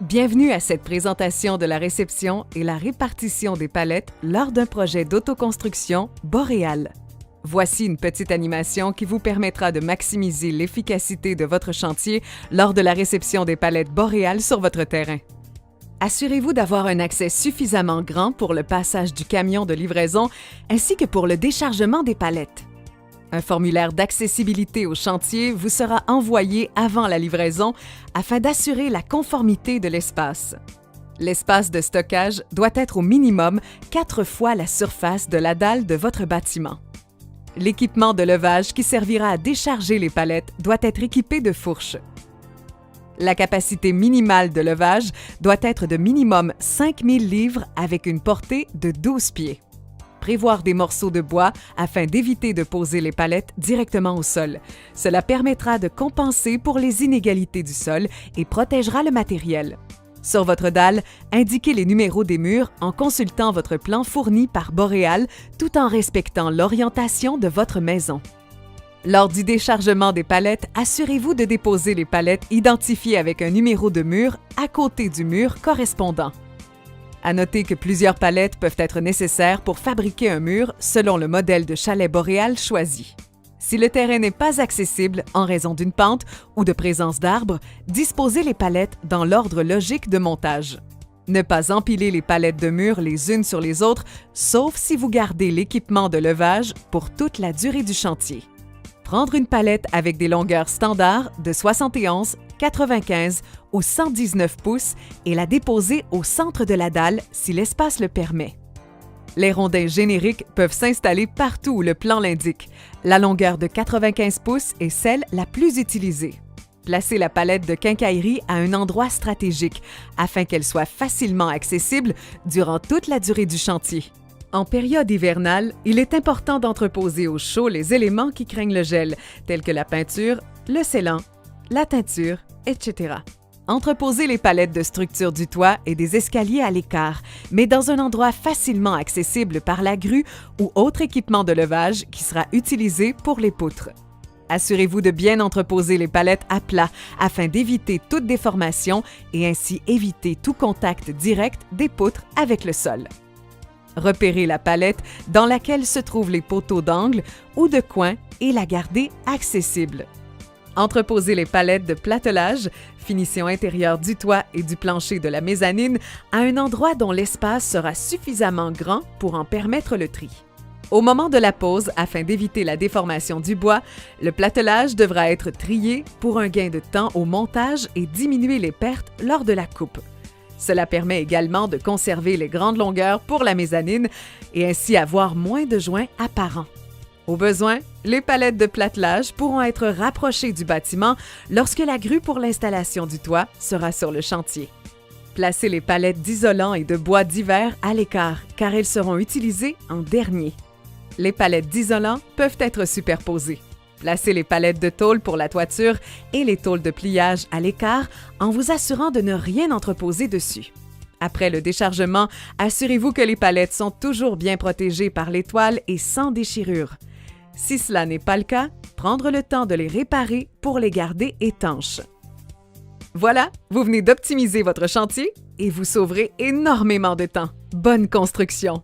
Bienvenue à cette présentation de la réception et la répartition des palettes lors d'un projet d'autoconstruction Boréal. Voici une petite animation qui vous permettra de maximiser l'efficacité de votre chantier lors de la réception des palettes Boréal sur votre terrain. Assurez-vous d'avoir un accès suffisamment grand pour le passage du camion de livraison ainsi que pour le déchargement des palettes. Un formulaire d'accessibilité au chantier vous sera envoyé avant la livraison afin d'assurer la conformité de l'espace. L'espace de stockage doit être au minimum 4 fois la surface de la dalle de votre bâtiment. L'équipement de levage qui servira à décharger les palettes doit être équipé de fourches. La capacité minimale de levage doit être de minimum 5000 livres avec une portée de 12 pieds. Prévoir des morceaux de bois afin d'éviter de poser les palettes directement au sol. Cela permettra de compenser pour les inégalités du sol et protégera le matériel. Sur votre dalle, indiquez les numéros des murs en consultant votre plan fourni par Boréal tout en respectant l'orientation de votre maison. Lors du déchargement des palettes, assurez-vous de déposer les palettes identifiées avec un numéro de mur à côté du mur correspondant. À noter que plusieurs palettes peuvent être nécessaires pour fabriquer un mur selon le modèle de chalet Boréal choisi. Si le terrain n'est pas accessible en raison d'une pente ou de présence d'arbres, disposez les palettes dans l'ordre logique de montage. Ne pas empiler les palettes de mur les unes sur les autres, sauf si vous gardez l'équipement de levage pour toute la durée du chantier. Prendre une palette avec des longueurs standards de 71, 95 ou 119 pouces et la déposer au centre de la dalle si l'espace le permet. Les rondins génériques peuvent s'installer partout où le plan l'indique. La longueur de 95 pouces est celle la plus utilisée. Placez la palette de quincaillerie à un endroit stratégique afin qu'elle soit facilement accessible durant toute la durée du chantier. En période hivernale, il est important d'entreposer au chaud les éléments qui craignent le gel, tels que la peinture, le scellant, la teinture, etc. Entreposez les palettes de structure du toit et des escaliers à l'écart, mais dans un endroit facilement accessible par la grue ou autre équipement de levage qui sera utilisé pour les poutres. Assurez-vous de bien entreposer les palettes à plat afin d'éviter toute déformation et ainsi éviter tout contact direct des poutres avec le sol. Repérez la palette dans laquelle se trouvent les poteaux d'angle ou de coin et la gardez accessible. Entreposez les palettes de platelage, finition intérieure du toit et du plancher de la mezzanine à un endroit dont l'espace sera suffisamment grand pour en permettre le tri. Au moment de la pose, afin d'éviter la déformation du bois, le platelage devra être trié pour un gain de temps au montage et diminuer les pertes lors de la coupe. Cela permet également de conserver les grandes longueurs pour la mezzanine et ainsi avoir moins de joints apparents. Au besoin, les palettes de platelage pourront être rapprochées du bâtiment lorsque la grue pour l'installation du toit sera sur le chantier. Placez les palettes d'isolant et de bois divers à l'écart car elles seront utilisées en dernier. Les palettes d'isolant peuvent être superposées. Placez les palettes de tôle pour la toiture et les tôles de pliage à l'écart en vous assurant de ne rien entreposer dessus. Après le déchargement, assurez-vous que les palettes sont toujours bien protégées par les toiles et sans déchirure. Si cela n'est pas le cas, prendre le temps de les réparer pour les garder étanches. Voilà, vous venez d'optimiser votre chantier et vous sauverez énormément de temps. Bonne construction!